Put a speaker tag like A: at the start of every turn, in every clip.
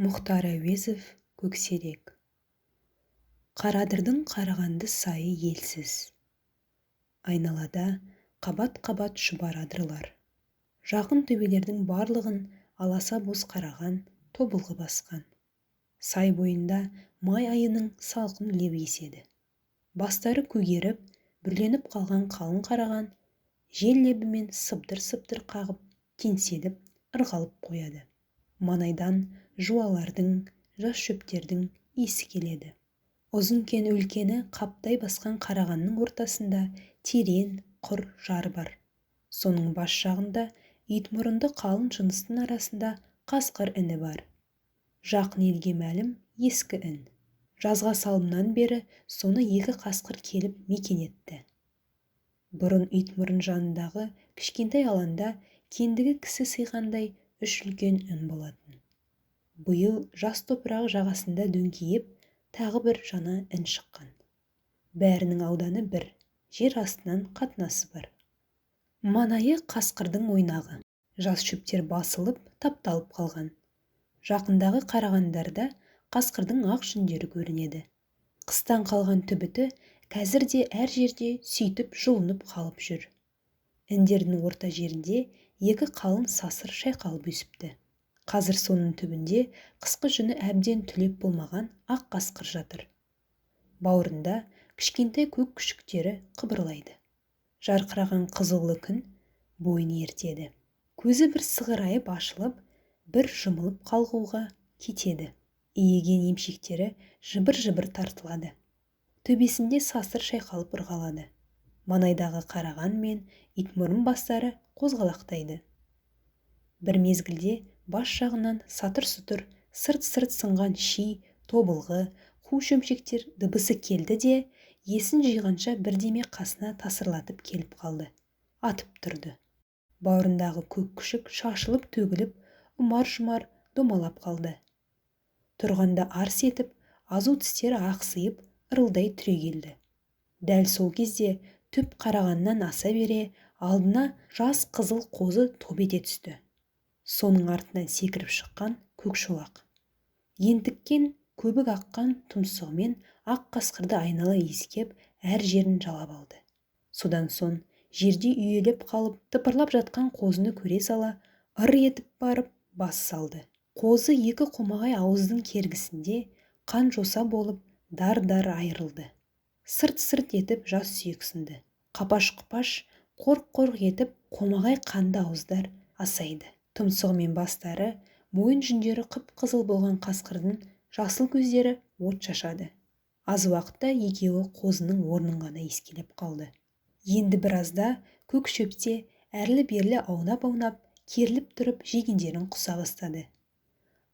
A: Мұхтар Әуезов, Көксерек. Қарадырдың қарағанды сайы елсіз. Айналада қабат-қабат шұбар адырлар. Жақын төбелердің барлығын аласа боз қараған тобылғы басқан. Сай бойында май айының салқын лебі еседі. Бастары көгеріп, бүрленіп қалған қалың қараған жел лебімен сыбдыр-сыбдыр қағып, теңселіп, ырғалып қояды. Манайдан жуалардың, жас шөптердің иісі келеді. Ұзын кен өлкені қаптай басқан қарағанның ортасында терең құр жар бар. Соның бас жағында итмұрынды қалың жыныстың арасында қасқыр іні бар. Жақын елге мәлім ескі ін. Жазға салымнан бері соны екі қасқыр келіп мекен етті. Бұрын итмұрын жанындағы кішкентай аланда кендігі кісі сыйғандай үш үлкен үн болатын. Биыл жас топырағы жағасында дөңкейіп, тағы бір жаңа ін шыққан. Бәрінің ауданы бір, жер астынан қатынасы бар. Манайы қасқырдың ойнағы. Жас шөптер басылып, тапталып қалған. Жақындағы қарағандарда қасқырдың ақ жүндері көрінеді. Қыстан қалған түбіті қазірде әр жерде сүйтіп жұлынып қалып жүр. Індердің орта жерінде екі қалың сасыр шайқалып өсіпті. Қазір соның түбінде қысқы жүні әбден түлеп болмаған ақ қасқыр жатыр. Бауырында кішкентай көк күшіктері қыбырлайды. Жарқыраған қызылы күн бойын ертеді. Көзі бір сығырайып ашылып, бір жұмылып қалғуға кетеді. Иеген емшектері жыбыр-жыбыр тартылады. Төбесінде сасыр шайқалып ырғалады. Манайдағы қараған мен итмұрын бастары қозғалақтайды. Бір мезгілде бас жағынан сатыр-сұтыр, сырт-сырт сынған ши, тобылғы, қу шөмшектер дыбысы келді де, есін жиғанша бірдеме қасына тасырлатып келіп қалды. Атып тұрды. Бауырындағы көк күшік шашылып төгіліп, ұмар-жұмар домалап қалды. Тұрғанда арс етіп, азу тістері ақсиып, ырылдай түрегелді. Дәл сол кезде түп қарағаннан аса бере, алдына жас қызыл қозы топ ете түсті. Соның артынан секіріп шыққан көк шолақ. Ентіккен көбік аққан тұмсығымен ақ қасқырды айнала иіскеп, әр жерін жалап алды. Содан соң жерде үйелеп қалып, тыпырлап жатқан қозыны көре сала, ыр етіп барып бас салды. Қозы екі қомағай ауыздың кергісінде қан жоса болып дар-дар айырылды. Сырт-сырт етіп жас сүйек сынды. Қапаш-құпаш, қорқ-қорқ етіп қомағай қанды ауыздар асайды. Тұмсығы мен бастары, мойын жүндері қып-қызыл болған қасқырдың жасыл көздері от шашады. Аз уақытта екеуі қозының орнын ғана иіскелеп қалды. Енді біразда көк шөпте әрлі-берлі аунап-аунап, керіліп тұрып жегендерін құса бастады.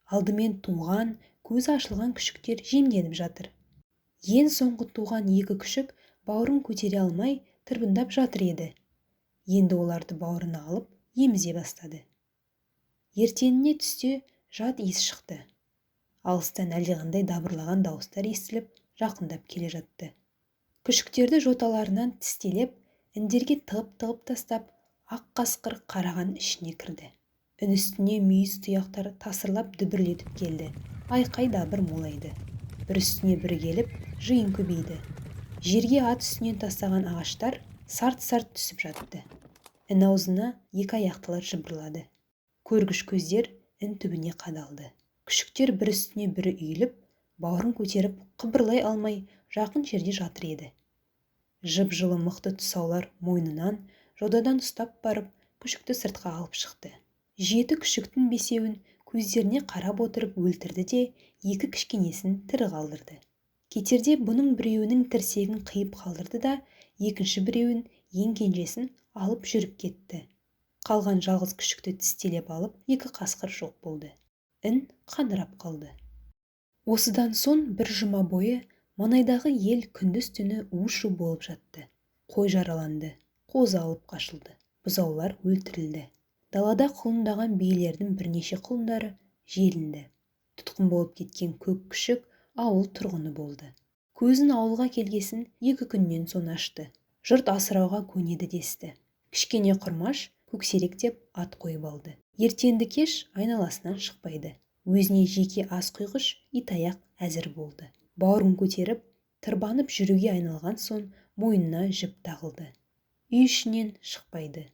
A: Алдымен туған, көзі ашылған күшіктер жемленіп жатыр. Ең соңғы туған екі күшік бауырын көтере алмай тырбыңдап жатыр еді. Енді оларды бауырына алып емізе бастады. Ертеңіне түсте жат иіс шықты. Алыстан әлдеқандай дабырлаған дауыстар естіліп, жақындап келе жатты. Күшіктерді жоталарынан тістелеп, індерге тығып-тығып тастап, ақ қасқыр қараған ішіне кірді. Үн үстіне мүйіз тұяқтар тасырлап дүбірлетіп келді. Айқай дабыр молайды. Бір үстіне бірі келіп, жиын көбейді. Жерге ат үстінен тастаған ағаштар сарт-сарт түсіп жатты. Ін аузына екі аяқтылар жыбырлады. Көргіш көздер ін түбіне қадалды. Күшіктер бір үстіне бірі үйіліп, бауырын көтеріп, қыбырлай алмай жақын жерде жатыр еді. Жып-жылы мықты тұсаулар мойнынан, жодадан ұстап барып, күшікті сыртқа алып шықты. 7 күшіктің 5-еуін көздеріне қарап отырып өлтірді де, екі кішкенесін тірі қалдырды. Кетерде бұның біреуінің тірсегін қиып қалдырды да, екінші біреуін ең кенжесін алып жүріп кетті. Қалған жалғыз күшікті тістелеп алып, екі қасқыр жоқ болды. Ін қаңырап қалды. Осыдан соң бір жұма бойы Манайдағы ел күндіз-түні у-шу болып жатты. Қой жараланды, қозы алып қашылды, бұзаулар өлтірілді. Далада құлындаған биелердің бірнеше құлындары желінді. Тұтқын болып кеткен көк күшік ауыл тұрғыны болды. Көзін ауылға келгесін 2 күннен соң ашты. Жұрт асырауға көнеді десті. Кішкене құрмаш Көксерек деп ат қойып алды. Ертенді кеш айналасынан шықпайды. Өзіне жеке ас құйғыш итаяқ әзір болды. Бауырын көтеріп, тырбанып жүруге айналған соң мойнына жіп тағылды. Үй ішінен шықпайды.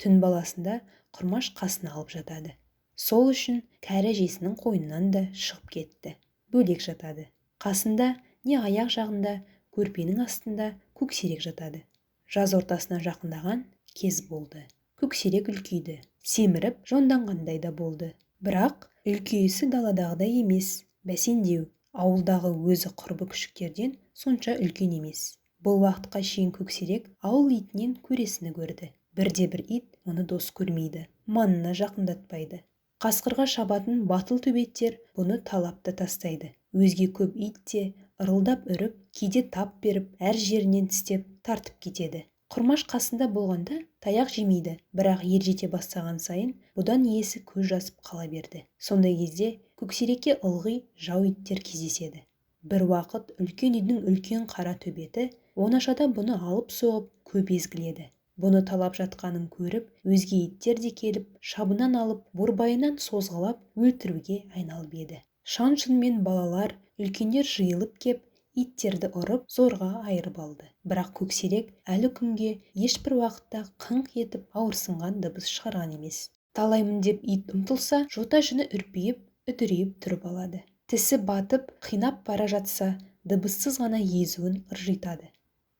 A: Түн баласында Құрмаш қасына алып жатады. Сол үшін кәрі әжесінің қойнынан да шығып кетті. Бөлек жатады. Қасында не аяқ жағында, көрпенің астында Көксерек жатады. Жаз ортасына жақындаған кез болды. Көксерек үлкейді. Семіріп, жонданғандай да болды. Бірақ үлкейісі даладағыдай емес, бәсеңдеу. Ауылдағы өзі құрбы күшіктерден сонша үлкен емес. Бұл уақытқа шейін Көксерек ауыл итінен көресіні көрді. Бірде-бір ит оны дос көрмейді, маңына жақындатпайды. Қасқырға шабатын батыл төбеттер бұны талап та тастайды. Өзге көп ит те ырылдап үріп, кейде тап беріп, әр жерінен тістеп тартып кетеді. Құрмаш қасында болғанда таяқ жемейді, бірақ ер жете бастаған сайын бұдан иесі көз жасып қала берді. Сондай кезде Көксерекке ылғи жау иттер кездеседі. Бір уақыт үлкен үйдің үлкен қара төбеті оңашада бұны алып соғып көп езгіледі. Бұны талап жатқанын көріп, өзге иттер де келіп, шабынан алып, борбайынан созғылап өлтіруге айналып еді. Шан-шын мен балалар, үлкендер жиылып кеп, иттерді ұрып, зорға айырып алды. Бірақ Көксерек әлі күнге ешбір уақытта қыңқ етіп ауырсынған дыбыс шығарған емес. Талаймын деп ит ұмтылса, жота жүні үрпиіп, үдірейіп тұрып алады. Тісі батып, қинап бара жатса, дыбыссыз ғана езуін ыржитады.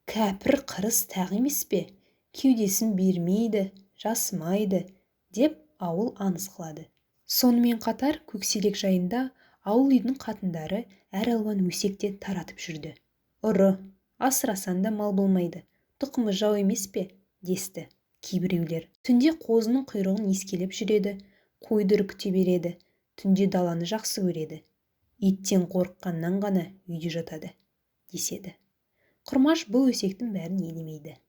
A: Кәпір қырыс тағы емес пе? Кеудесін бермейді, жасымайды, деп ауыл аңыз қылады. Сонымен қатар Көксерек жайында ауыл үйдің қатындары әр алуан өсекте таратып жүрді. Ұры, асырасан да мал болмайды, тұқымы жау емес пе? Десті. Кейбіреулер түнде қозының құйрығын ескелеп жүреді, қойды үркіте береді, түнде даланы жақсы көреді. Иттен қорыққаннан ғана үйде жатады, деседі. Құрмаш бұл өсектің бәрін елемейді.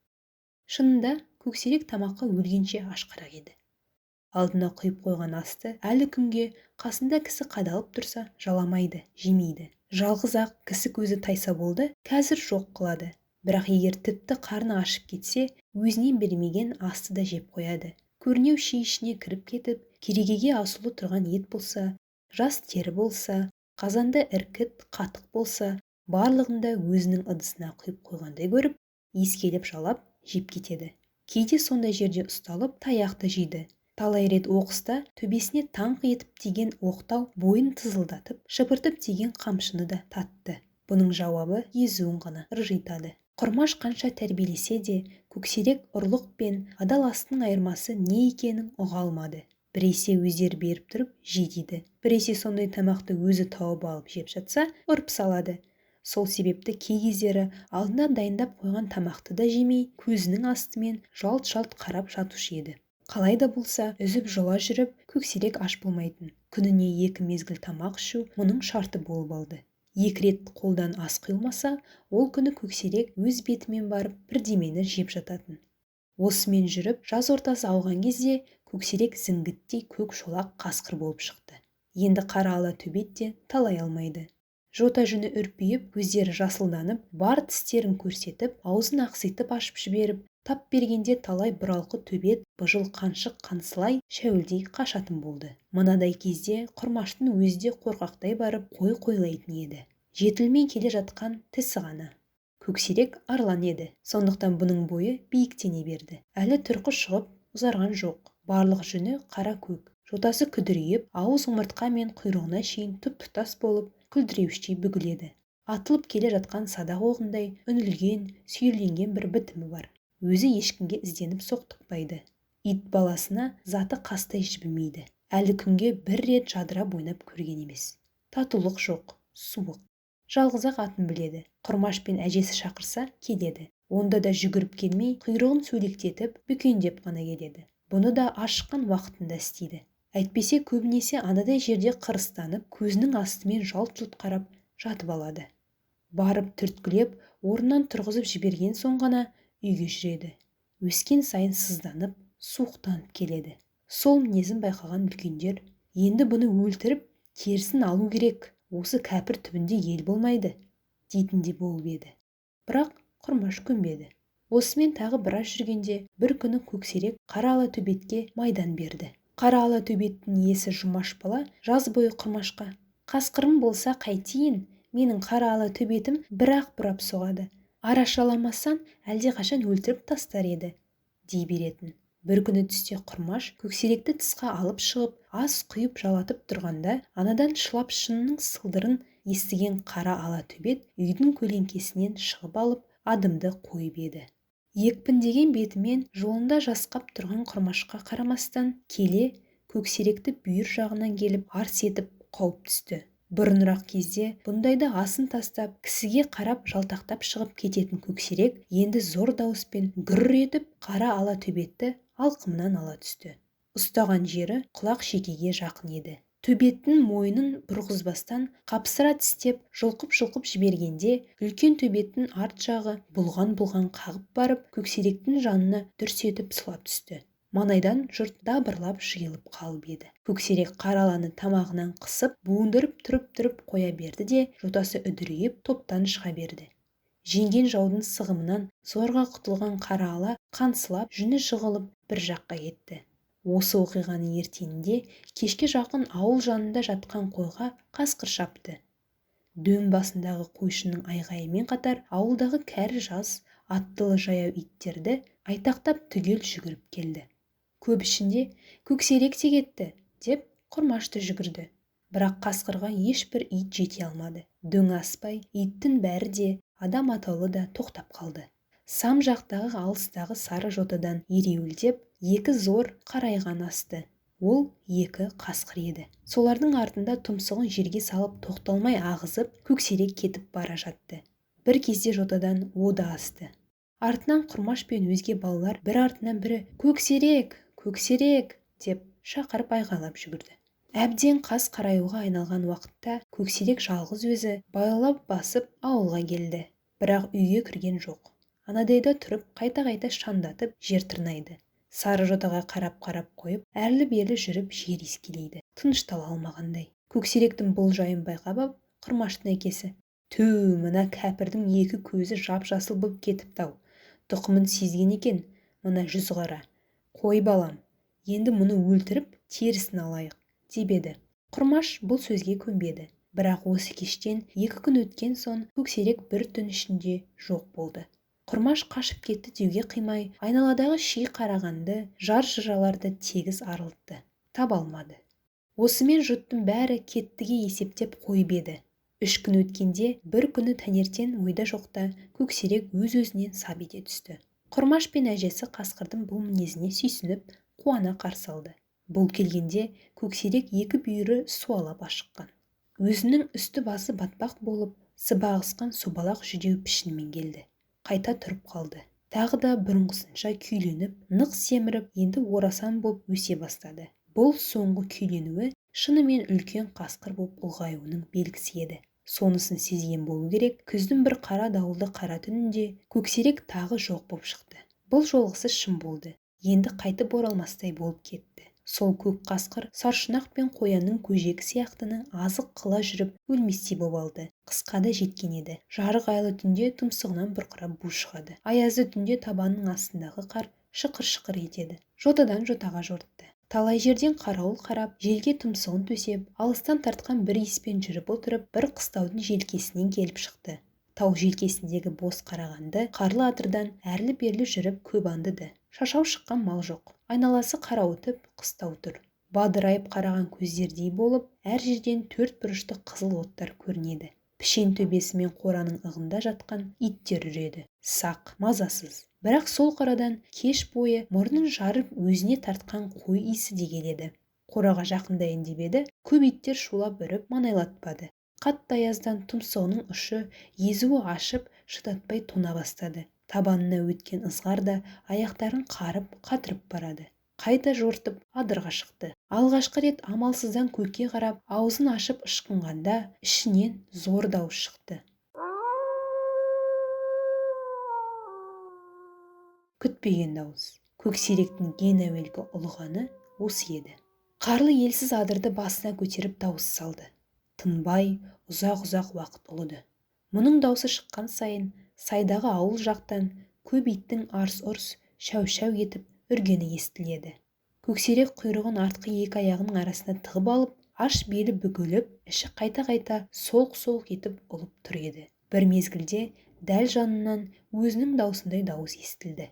A: Шынында Көксерек тамаққа өлгенше ашқарақ еді. Алдына құйып қойған асты әлі күнге қасында кісі қадалып тұрса жаламайды, жемейді. Жалғыз-ақ кісі көзі тайса болды, қазір жоқ қылады. Бірақ егер тіпті қарны ашып кетсе, өзінен бермеген асты да жеп қояды. Көрнеу ши ішіне кіріп кетіп, керегеге асулы тұрған ет болса, жас тері болса, қазанда іркіт, қатық болса, барлығында өзінің ыдысына құйып қойғандай көріп, иіскелеп жалап жеп кетеді. Кейде сондай жерде ұсталып таяқты жейді. Талай рет оқыста төбесіне таңқ етіп тиген оқтау бойын тызылдатып, шыпыртып тиген қамшыны да татты. Бұның жауабы езуін ғана ыржитады. Құрмаш қанша тәрбиелесе де, Көксерек ұрлық пен адал астың айырмасы не екенін ұға алмады. Біресе өздері беріп тұрып жейді, біресе сондай тамақты өзі тауып алып жеп жатса, ұрып салады. Сол себепті кей кездері алдына дайындап қойған тамақты да жемей, көзінің астымен жалт-жалт қарап жатушы еді. Қалай да болса, үзіп жола жүріп, Көксерек аш болмайтын. Күніне 2 мезгіл тамақ ішу мұның шарты болып алды. 2 рет қолдан ас құйылмаса, ол күні Көксерек өз бетімен барып бірдемені жеп жататын. Осымен жүріп, жаз ортасы ауған кезде Көксерек зіңгіттей көк шолақ қасқыр болып шықты. Енді қара ала төбет те талай алмайды. Жота жүні үрпиіп, көздері жасылданып, бар тістерін көрсетіп, аузын ақситып ашып жіберіп, тап бергенде талай бұралқы төбет, бұжыл қаншық қансылай, шәуілдей қашатын болды. Мынадай кезде Құрмаштың өзі де қорқақтай барып қой қойлайтын еді. Жетілмей келе жатқан тісі ғана. Көксерек арлан еді, сондықтан бұның бойы биіктене берді. Әлі түрқы шығып ұзарған жоқ. Барлық жүні қара көк. Жотасы күдірейіп, ауыз омыртқа мен құйрығына шейін тұп-тұтас болып, күлдіреуіштей бүгіледі. Атылып келе жатқан садақ оғындай үнілген, сүйірленген бір бітімі бар. Өзі ешкімге ізденіп соқтықпайды. Ит баласына заты қастай жібімейді. Әлі күнге бір рет жадырап ойнап көрген емес. Татулық жоқ, суық. Жалғыз-ақ атын біледі. Құрмаш пен әжесі шақырса келеді. Онда да жүгіріп келмей, құйрығын сөйлектетіп, бүкендеп қана келеді. Бұны да ашыққан уақытында істейді. Әйтпесе көбінесе анадай жерде қырыстанып, көзінің астымен жалт-жұлт қарап жатып алады. Барып түрткілеп, орнынан тұрғызып жіберген соң ғана үйге жүреді. Өскен сайын сызданып, суықтанып келеді. Сол мінезін байқаған үлкендер, енді бұны өлтіріп, терісін алу керек, осы кәпір түбінде ел болмайды, дейтіндей болып еді. Бірақ Құрмаш көнбеді. Осымен тағы біраз жүргенде, бір күні Көксерек қара ала төбетке майдан берді. Қара ала төбеттің иесі Жұмаш бала жаз бойы Құрмашқа: «Қасқырым болса қайтейін, менің қара ала төбетім бір-ақ бұрап соғады. Арашаламасаң әлдеқашан өлтіріп тастар еді», дей беретін. Бір күні түсте Құрмаш көксеректі тысқа алып шығып, ас құйып жалатып тұрғанда, анадан шылапшынның сылдырын естіген қара ала төбет үйдің көлеңкесінен шығып алып, адымды қойып еді. Екпіндеген бетімен жолында жасқап тұрған Құрмашқа қарамастан келе, көксеректі бүйір жағынан келіп арс етіп қауып түсті. Бұрынырақ кезде бұндайда асын тастап, кісіге қарап жалтақтап шығып кететін көксерек енді зор дауыспен гүр етіп қара ала төбетті алқымынан ала түсті. Ұстаған жері құлақ шекеге жақын еді. Төбеттің мойнын бұрғызбастан қапсыра тістеп, жұлқып-жұлқып жібергенде, үлкен төбеттің арт жағы бұлған-бұлған қағып барып, көксеректің жанына дүрс етіп сұлап түсті. Маңайдан жұрт дабырлап жиылып қалып еді. Көксерек қара аланы тамағынан қысып, буындырып тұрып қоя берді де, жотасы үдірейіп топтан шыға берді. Жеңген жаудың сығымынан зорға құтылған қара ала қансылап, жүні жығылып бір жаққа кетті. Осы оқиғаның ертеңінде кешке жақын ауыл жанында жатқан қойға қасқыр шапты. Дөң басындағы қойшының айғайымен қатар ауылдағы кәрі жас, аттылы жаяу иттерді айтақтап түгел жүгіріп келді. Көп ішінде «Көксерек те кетті» деп Құрмашты жүгірді. Бірақ қасқырға ешбір ит жете алмады. Дөң аспай, иттің бәрі де, адам атаулы да тоқтап қалды. Сам жақтағы алыстағы сары жотадан ереуілдеп, екі зор қарайған асты. Ол екі қасқыр еді. Солардың артында тұмсығын жерге салып тоқталмай ағызып, көксерек кетіп бара жатты. Бір кезде жотадан о да асты. Артынан Құрмаш пен өзге балалар бір артынан бірі «Көксерек, көксерек» деп шақырып айғайлап жүгірді. Әбден қас қараюға айналған уақытта көксерек жалғыз өзі байлап басып ауылға келді. Бірақ үйге кірген жоқ. Анадайда тұрып, қайта-қайта шандатып жер тырнайды. Сары жотаға қарап қойып, әрлі-берлі жүріп жер иіскелейді. Тыныштала алмағандай. Көксеректің бұл жайын байқап ап, Құрмаштың әкесі: «Ту, мына кәпірдің екі көзі жап-жасыл болып кетіпті-ау. Тұқымын сезген екен, мына жүз қара. Қой балам, енді мұны өлтіріп, терісін алайық», деп еді. Құрмаш бұл сөзге көнбеді. Бірақ осы кештен 2 күн өткен соң көксерек бір түн ішінде жоқ болды. Құрмаш қашып кетті деуге қимай, айналадағы ши қарағанды, жар-жыраларды тегіс арылтты. Таба алмады. Осымен жұрттың бәрі кеттіге есептеп қойып еді. 3 күн өткенде бір күні таңертең ойда жоқта көксерек өз-өзінен сап ете түсті. Құрмаш пен әжесі қасқырдың бұл мінезіне сүйсініп, қуана қарсы алды. Бұл келгенде көксерек екі бүйірі суалап ашыққан. Өзінің үсті басы батпақ болып, сыбағысқан собалақ жүдеу пішінмен келді. Қайта тұрып қалды. Тағы да бұрынғысынша күйленіп, нық семіріп, енді орасан болып өсе бастады. Бұл соңғы күйленуі шынымен үлкен қасқыр болып ұлғаюының белгісі еді. Сонысын сезген болу керек, күздің бір қара дауылды қара түнінде көксерек тағы жоқ болып шықты. Бұл жолғысы шын болды. Енді қайтып оралмастай болып кетті. Сол көк қасқыр саршұнақ пен қоянның көжегі сияқтыны азық қыла жүріп өлместей боп алды. Қысқа да жеткен еді. Жарық айлы түнде тұмсығынан бұрқырап бу шығады. Аязды түнде табанның астындағы қар шықыр-шықыр етеді. Жотадан жотаға жортты. Талай жерден қарауыл қарап, желге тұмсығын төсеп, алыстан тартқан бір иіспен жүріп отырып, бір қыстаудың желкесінен келіп шықты. Тау желкесіндегі бос қарағанды қарлы адырдан әрлі-берлі жүріп көп аңдыды. Шашау шыққан мал жоқ. Айналасы қарауытып, қыстау тұр. Бадырайып қараған көздердей болып, әр жерден 4 бұрышты қызыл оттар көрінеді. Пішен төбесі мен қораның ығында жатқан иттер үреді. Сақ, мазасыз. Бірақ сол қорадан кеш бойы мұрнын жарып өзіне тартқан қой иісі де келеді. Қораға жақындайын деп еді, көп иттер шулап үріп маңайлатпады. Қатты аяздан тұмсығының ұшы, езуі ашып, шыдатпай тона бастады. Табанына өткен ызғар да аяқтарын қарып, қатырып барады. Қайта жортып адырға шықты. Алғашқы рет амалсыздан көкке қарап, аузын ашып ышқынғанда, ішінен зор дауыс шықты. Күтпеген дауыс. Көксеректің ең әуелгі ұлығаны осы еді. Қарлы елсіз адырды басына көтеріп дауыс салды. Тынбай, ұзақ-ұзақ уақыт ұлыды. Мұның даусы шыққан сайын, сайдағы ауыл жақтан көп иттің арс-ұрс, шәу-шәу етіп үргені естіледі. Көксерек құйрығын артқы екі аяғының арасына тығып алып, аш белі бүгіліп, іші қайта-қайта солқ-солқ етіп ұлып тұр еді. Бір мезгілде дәл жанынан өзінің даусындай дауыс естілді.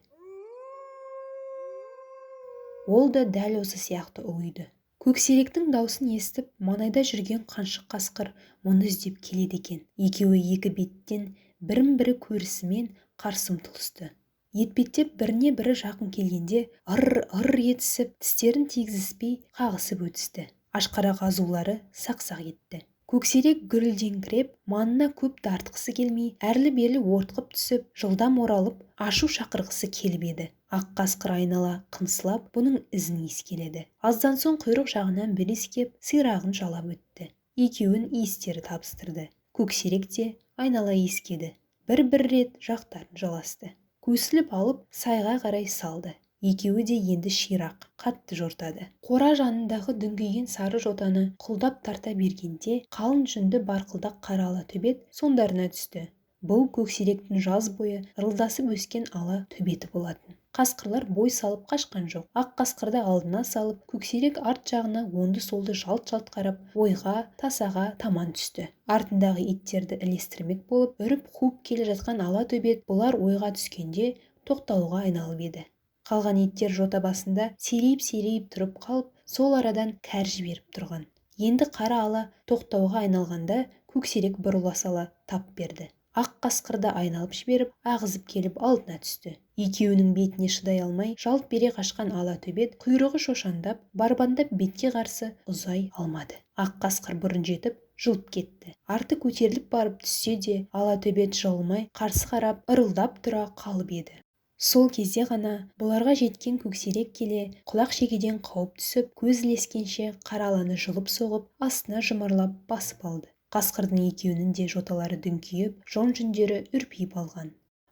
A: Ол да дәл осы сияқты ұлиды. Көксеректің даусын естіп, маңайда жүрген Қаншық қасқыр мұны іздеп келеді екен. Екеуі екі беттен бірін-бірі көрісімен қарсы ұмтылысты. Етпеттеп біріне бірі жақын келгенде ыр-ыр етісіп, тістерін тигізіспей қағысып өтісті. Ашқарақ азулары сақ-сақ етті. Көксерек гүрілдеңкіреп, маңына көп тартқысы келмей, әрлі-берлі ортқып түсіп, жылдам оралып, ашу шақырғысы келіп еді. Ақ қасқыр айнала қынсылап, бұның ізін иіскеледі. Аздан соң құйрық жағынан бір иіскеп, сирағын жалап өтті. Екеуін иістері табыстырды. Көксерек те айнала иіскеді. Бір-бір рет жақтарын жаласты. Көсіліп алып, сайға қарай салды. Екеуі де енді ширақ, қатты жортады. Қора жанындағы дүңгиген сары жотаны құлдап тарта бергенде, қалың жүнді барқылдақ қара ала төбет сондарына түсті. Бұл көксеректің жаз бойы ырылдасып өскен ала төбеті болатын. Қасқырлар бой салып қашқан жоқ. Ақ қасқырды алдына салып, көксерек арт жағына онды-солды жалт-жалт қарап, ойға, тасаға таман түсті. Артындағы иттерді ілестірмек болып, үріп қуып келе жатқан ала төбет бұлар ойға түскенде тоқтауға айналып еді. Қалған иттер жота басында серейіп-серейіп тұрып қалып, сол арадан кәр жіберіп тұрған. Енді қара ала тоқтауға айналғанда көксерек бұрыла сала тап берді. Ақ қасқырды айналып жіберіп, ағызып келіп алдына түсті. Екеуінің бетіне шыдай алмай, жалт бере қашқан ала төбет құйрығы шошандап, барбандап бетке қарсы ұзай алмады. Ақ қасқыр бұрын жетіп, жылып кетті. Арты көтеріліп барып түссе де, ала төбет жығылмай, қарсы қарап, ырылдап тұра қалып еді. Сол кезде ғана бұларға жеткен көксерек келе, құлақ шегеден қауып түсіп, көз ілескенше қара аланы жұлып соғып, астына жұмарлап басып алды. Қасқырдың екеуінің де жоталары дүңкиіп, жон жүндері үрпиіп алған.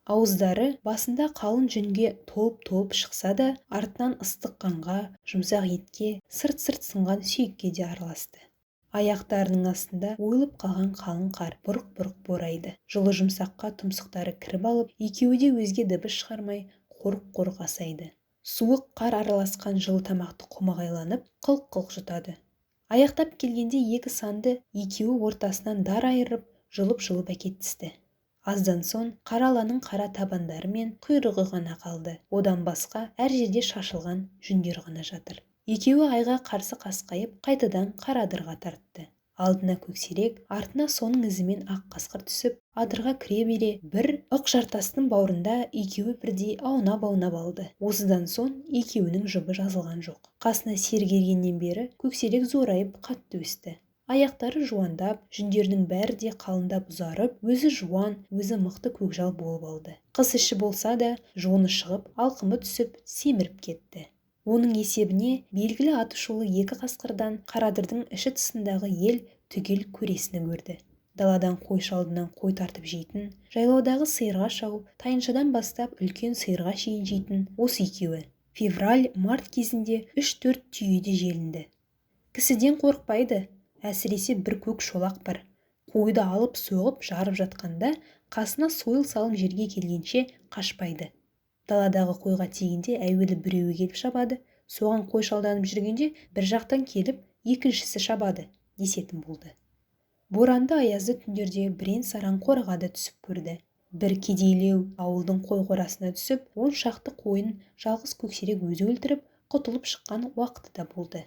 A: Ауыздары басында қалың жүнге толып-толып шықса да, артынан ыстық қанға, жұмсақ етке, сырт-сырт сынған сүйекке де араласты. Аяқтарының астында ойылып қалған қалың қар бұрқ-бұрқ борайды. Жылы жұмсаққа тұмсықтары кіріп алып, екеуі де өзге дыбыс шығармай, қорқ-қорқ асайды. Суық қар араласқан жылы тамақты қомағайланып, қылқ-қылқ жұтады. Аяқтап келгенде екі санды екеуі ортасынан дар айырып, жылып-жылып әкетісті. Аздан соң қара аланың қара табандары мен құйрығы ғана қалды. Одан басқа әр жерде шашылған жүндер ғана жатыр. Екеуі айға қарсы қасқайып, қайтадан қара адырға тартты. Алдына көксерек, артына соның ізімен ақ қасқыр түсіп, адырға кіре бере, бір ық жартастың бауырында екеуі бірдей аунап-аунап алды. Осыдан соң екеуінің жұбы жазылған жоқ. Қасына сергергеннен бері көксерек зорайып қатты өсті. Аяқтары жуандап, жүндерінің бәрі де қалыңдап ұзарып, өзі жуан, өзі мықты көкжал болып алды. Қыс іші болса да, жоны шығып, алқымы түсіп, семіріп кетті. Оның есебіне белгілі атышулы екі қасқырдан Қарадырдың іші тұсындағы ел түгел көресіні көрді. Даладан қой шалдынан қой тартып жейтін, жайлаудағы сиырға шауып, тайыншадан бастап үлкен сиырға шейін жейтін осы екеуі. Февраль-март кезінде 3-4 түйеде желінді. Кісіден қорықпайды, әсіресе бір көк шолақ бар. Қойды алып соғып жарып жатқанда, қасына сойыл салым жерге келгенше қашпайды. Даладағы қойға тигенде әуелі біреуі келіп шабады, соған қой шалданып жүргенде бір жақтан келіп, екіншісі шабады десетін болды. Боранды аязды түндерде бірен-саран қораға да түсіп көрді. Бір кедейлеу ауылдың қой қорасына түсіп, 10 шақты қойын жалғыз көксерек өзі өлтіріп, құтылып шыққан уақыты да болды.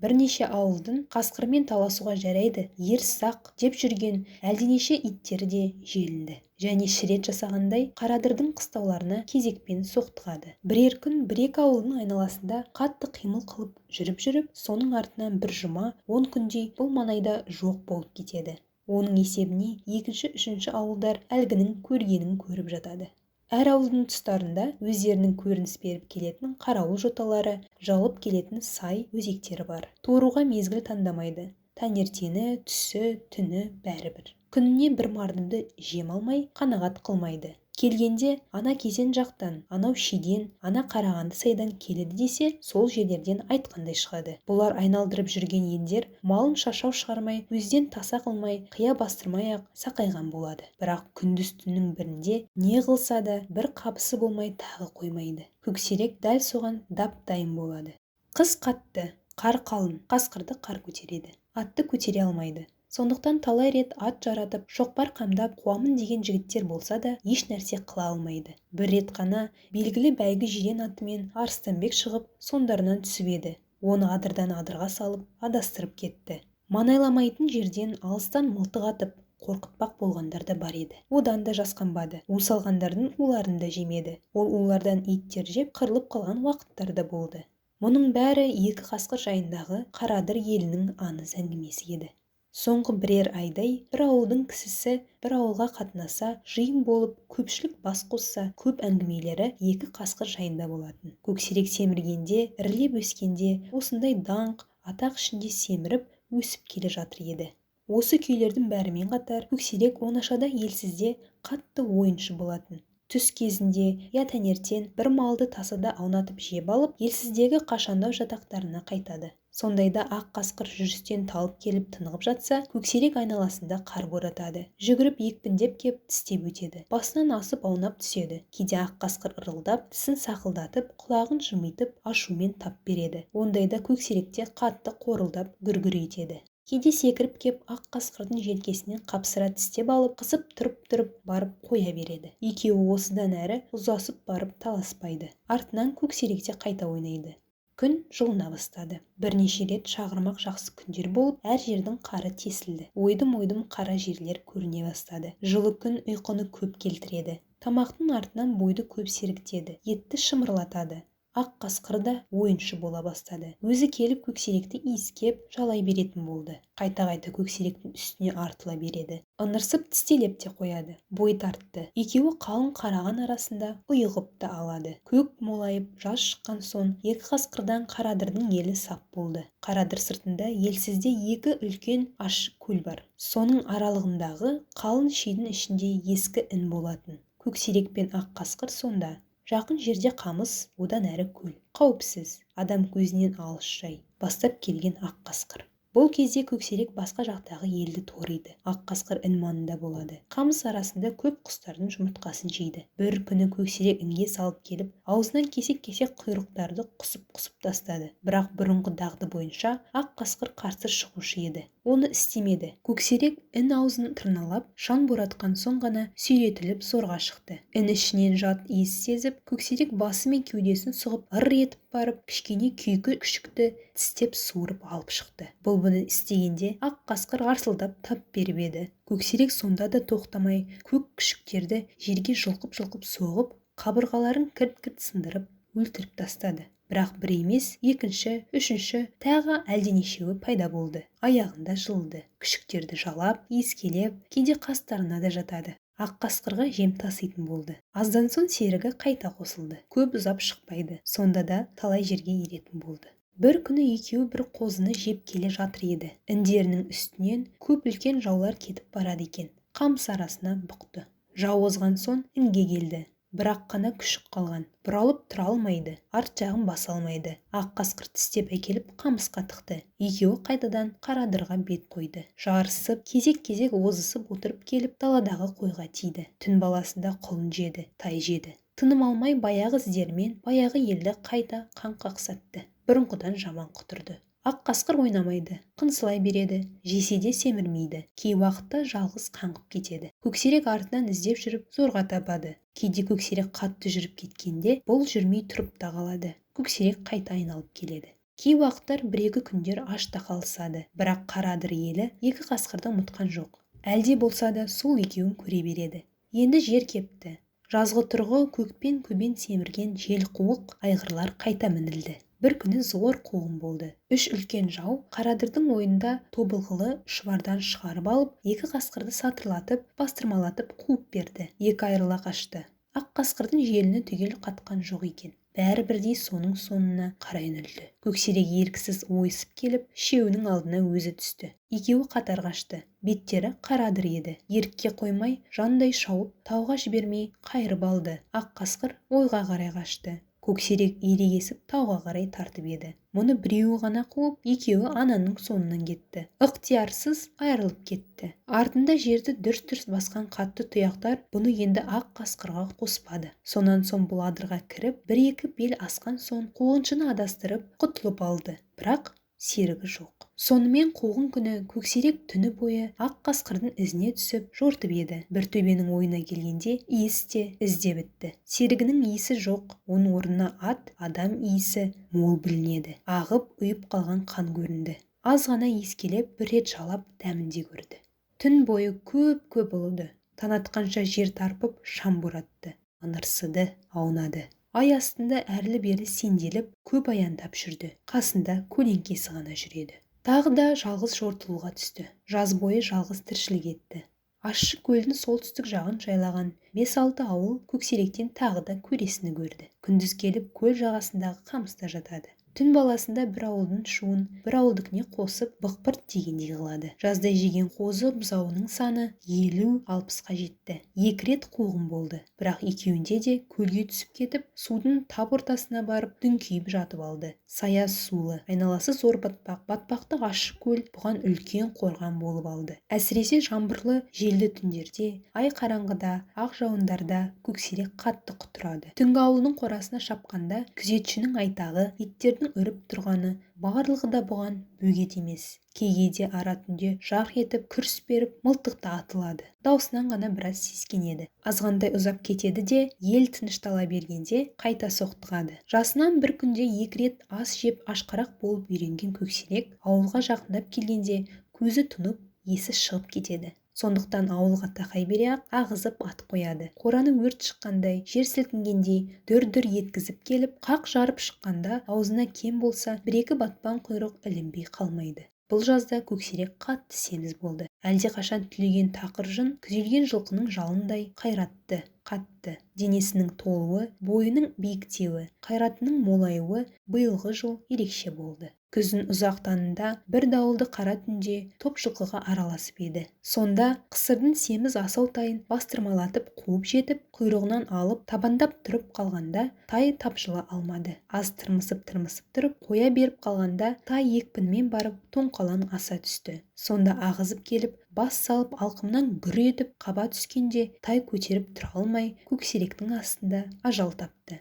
A: Бірнеше ауылдың қасқырмен таласуға жарайды, ер сақ деп жүрген әлденеше иттері де желінді. Және шірет жасағандай Қарадырдың қыстауларына кезекпен соқтығады. Бірер күн бір-екі ауылдың айналасында қатты қимыл қылып жүріп, соның артынан бір жұма 10 күндей бұл маңайда жоқ болып кетеді. Оның есебіне екінші-үшінші ауылдар әлгінің көргенін көріп жатады. Әр ауылдың тұстарында өздерінің көрініс беріп келетін қарауыл жоталары, жалып келетін сай өзектері бар. Торуға мезгіл таңдамайды. Таңертеңі, түсі, түні бәрібір. Күніне бір мардымды жем алмай, қанағат қылмайды. Келгенде ана кезен жақтан, анау шиден, ана қарағанды сайдан келеді десе, сол жерлерден айтқандай шығады. Бұлар айналдырып жүрген елдер малын шашау шығармай, өзден таса қылмай, қия бастырмай-ақ сақайған болады. Бірақ күндіз түннің бірінде не қылса да бір қапысы болмай тағы қоймайды. Көксерек дәл соған дап-дайын болады. Қыс қатты, қар қалың, қасқырды қар көтереді. Атты көтере алмайды. Сондықтан талай рет ат жаратып, шоқпар қамдап қуамын деген жігіттер болса да, еш нәрсе қыла алмайды. Бір рет қана белгілі бәйгі жирен атымен Арыстанбек шығып, сондарынан түсіп еді. Оны адырдан адырға салып, адастырып кетті. Маңайламайтын жерден алыстан мылтық атып, қорқытпақ болғандар да бар еді. Одан да жасқанбады. У салғандардың уларын да жемеді. Ол улардан иттер жеп қырылып қалған уақыттар да болды. Мұның бәрі екі қасқыр жайындағы Қарадыр елінің аңыз әңгімесі еді. Соңғы бірер айдай бір ауылдың кісісі бір ауылға қатынаса, жиын болып, көпшілік бас қосса, көп әңгімелері екі қасқыр жайында болатын. Көксерек семіргенде, ірілеп өскенде, осындай даңқ, атақ ішінде семіріп, өсіп келе жатыр еді. Осы күйлердің бәрімен қатар көксерек оңашада елсізде қатты ойыншы болатын. Түс кезінде я таңертең бір малды тасада аунатып жеп алып, елсіздегі қашандау жатақтарына қайтады. Сондайда ақ қасқыр жүрістен талып келіп тынығып жатса, көксерек айналасында қар боратады. Жүгіріп екпіндеп кеп тістеп өтеді. Басынан асып аунап түседі. Кейде ақ қасқыр ырылдап, тісін сақылдатып, құлағын жымитып, ашумен тап береді. Ондайда көксеректе қатты қорылдап, гүр-гүр етеді. Кейде секіріп кеп ақ қасқырдың желкесінен қапсыра тістеп алып, қысып тұрып барып қоя береді. Екеуі осыдан әрі ұзасып барып таласпайды. Артынан көксеректе қайта ойнайды. Күн жылына бастады. Бірнеше рет шағырмақ жақсы күндер болып, әр жердің қары тесілді. Ойдым-ойдым қара жерлер көріне бастады. Жылы күн ұйқыны көп келтіреді. Тамақтың артынан бойды көп сергітеді. Етті шымырлатады. Ақ қасқыр да ойыншы бола бастады. Өзі келіп көксеректі иіскеп, жалай беретін болды. Қайта-қайта көксеректің үстіне артыла береді. Ыңырсып тістелеп те қояды. Бой тартты. Екеуі қалың қараған арасында ұйығып та алады. Көк молайып, жаз шыққан соң екі қасқырдан Қарадырдың елі сап болды. Қарадыр сыртында елсізде екі үлкен ащы көл бар. Соның аралығындағы қалың шидің ішінде ескі ін болатын. Көксерек пен ақ қасқыр сонда. Жақын жерде қамыс, одан әрі көл. Қауіпсіз, адам көзінен алыс жай. Бастап келген ақ қасқыр. Бұл кезде көксерек басқа жақтағы елді ториды. Ақ қасқыр ін маңында болады. Қамыс арасында көп құстардың жұмыртқасын жейді. Bir күні көксерек інге салып келіп, аузынан кесек-кесек құйрықтарды құсып тастады. Бірақ бұрынғы дағды бойынша ақ қасқыр қарсы шығушы еді. Оны істемеді. Көксерек ін аузын тырналап, шаң боратқан соң ғана сүйретіліп зорға шықты. Ін ішінен жат иіс сезіп, көксерек басы мен кеудесін сұғып, ыр етіп барып, кішкене күйкі күшікті тістеп суырып алып шықты. Бұны істегенде ақ қасқыр арсылдап тап беріп еді. Көксерек сонда да тоқтамай, көк күшіктерді жерге жұлқып соғып, қабырғаларын кірт-кірт сындырып, өлтіріп тастады. Бірақ бір емес, екінші, үшінші, тағы әлденешеуі пайда болды. Аяғында жылды. Күшіктерді жалап, иіскелеп, кейде қастарына да жатады. Ақ қасқырға жем таситын болды. Аздан соң серігі қайта қосылды. Көп ұзап шықпайды. Сонда да талай жерге еретін болды. Bir күні екеуі бір қозыны жеп келе жатыр еді. Індерінің үстінен көп үлкен жаулар кетіп барады екен. Қамыс арасына бұқты. Жау озған соң інге келді. Бірақ қана күшік қалған. Бұралып тұра алмайды, арт жағын баса алмайды. Ақ қасқыр тістеп әкеліп қамысқа тықты. Екеуі қайтадан Қарадырға бет қойды. Жарысып, кезек-кезек озысып отырып келіп, даладағы қойға тиді. Түн баласында құлын жеді, тай жеді. Тыным алмай баяғы іздермен баяғы елді қайта қан қақсатты. Бұрынғыдан жаман құтырды. Ақ қасқыр ойнамайды, қынсылай береді, жесе де семірмейді. Кей уақытта жалғыз қаңғып кетеді. Көксерек артынан іздеп жүріп, зорға табады. Кейде көксерек қатты жүріп кеткенде, бұл жүрмей тұрып та қалады. Көксерек қайта айналып келеді. Кей уақыттар бір-екі күндер ашта қалысады. Бірақ Қарадыр елі екі қасқырды ұмытқан жоқ. Әлде болса да сол екеуін көре береді. Енді жер кепті. Жазғы тұрғы көкпен көбен семірген жел қуық айғырлар қайта мінілді. Bir күні зор қуғын болды. Үш үлкен жау Қарадырдың ойында тобылғылы шұбардан шығарып алып, екі қасқырды сатырлатып, бастырмалатып қуып берді. Екі айырыла қашты. Ақ қасқырдың желіні түгел қатқан жоқ екен. Бәрі бірдей соның соңына қарай үңілді. Көксерек еріксіз ойысып келіп, шеуінің алдына өзі түсті. Екеуі қатар қашты. Беттері Қарадыр еді. Ерікке қоймай, жандай шауып, тауға жібермей қайырып алды. Ақ қасқыр ойға қарай қашты. Көксерек ерегесіп тауға қарай тартып еді. Мұны біреуі ғана қуып, екеуі ананың соңынан кетті. Ықтиярсыз айырылып кетті. Артында жерді дүрс-дүрс басқан қатты тұяқтар бұны енді ақ қасқырға қоспады. Сонан соң бұл адырға кіріп, бір-екі бел асқан соң қуғыншыны адастырып құтылып алды. Бірақ серігі жоқ. Сонымен қуғын күні Көксерек түні бойы ақ қасқырдың ізіне түсіп жортып еді. Bir төбенің ойына келгенде иіс те ізде бітті. Серігінің иісі жоқ, оның орнына ат, адам иісі мол білінеді. Ағып ұйып қалған қан көрінді. Аз ғана иіскелеп бір рет жалап дәмін де көрді. Түн бойы көп ұлыды. Таң атқанша жер тарпып шам боратты. Ыңырсыды, аунады. Ай астында әрлі-берлі сенделіп, көп аяндап жүрді. Қасында көлеңкесі ғана жүреді. Тағы да жалғыз жортуылға түсті. Жаз бойы жалғыз тіршілік етті. Ащы көлдің солтүстік жағын жайлаған 5-6 ауыл Көксеректен тағы да көресіні көрді. Күндіз келіп көл жағасындағы қамыста жатады. Түн баласында бір ауылдың шуын бір ауылдікіне қосып бықпырт дегендей қылады. Жаздай жеген қозы бұзауының саны 50-60-қа жетті. 2 рет қуғын болды. Бірақ екеуінде де көлге түсіп кетіп, судың тап ортасына барып дүңкиіп жатып алды. Саяз сулы, айналасы зор батпақ, батпақты ащы көл бұған үлкен қорған болып алды. Әсіресе жаңбырлы желді түндерде, ай қараңғыда, ақ жауындарда Көксерек қатты құтырады. Түнгі ауылдың қорасына шапқанда күзетшінің айтағы, иттердің үріп тұрғаны, барлығы да бұған бөгет емес. Кейде ара түнде жарқ етіп күрс беріп мылтықты атылады. Даусынан ғана біраз сескенеді. Азғандай ұзап кетеді де, ел тыныштала бергенде қайта соқтығады. Жасынан бір күнде 2 рет ас жеп ашқарақ болып үйренген Көксерек ауылға жақындап келгенде көзі тұнып, есі шығып кетеді. Сондықтан ауылға тақай бере ақ ағызып ат қояды. Қораны өрт шыққандай, жер сілкінгендей дүр-дүр еткізіп келіп, қақ жарып шыққанда аузына кем болса, 1-2 батпан құйрық ілінбей қалмайды. Бұл жазда Көксерек қатты семіз болды. Әлде қашан түлеген тақыр жын күзелген жылқының жалындай қайратты, қатты. Денесінің толуы, бойының биіктеуі, қайратының молаюы биылғы жыл ерекше болды. Күздің ұзақ таңында бір дауылды қара түнде топ жылқыға араласып еді. Сонда қысырдың семіз асау тайын бастырмалатып қуып жетіп, құйрығынан алып табандап тұрып қалғанда тай тапжыла алмады. Аз тырмысып тұрып қоя беріп қалғанда тай екпінмен барып тоңқалан аса түсті. Сонда ағызып келіп, бас салып алқымнан гүр етіп қаба түскенде тай көтеріп тұра алмай Көксеректің астында ажал тапты.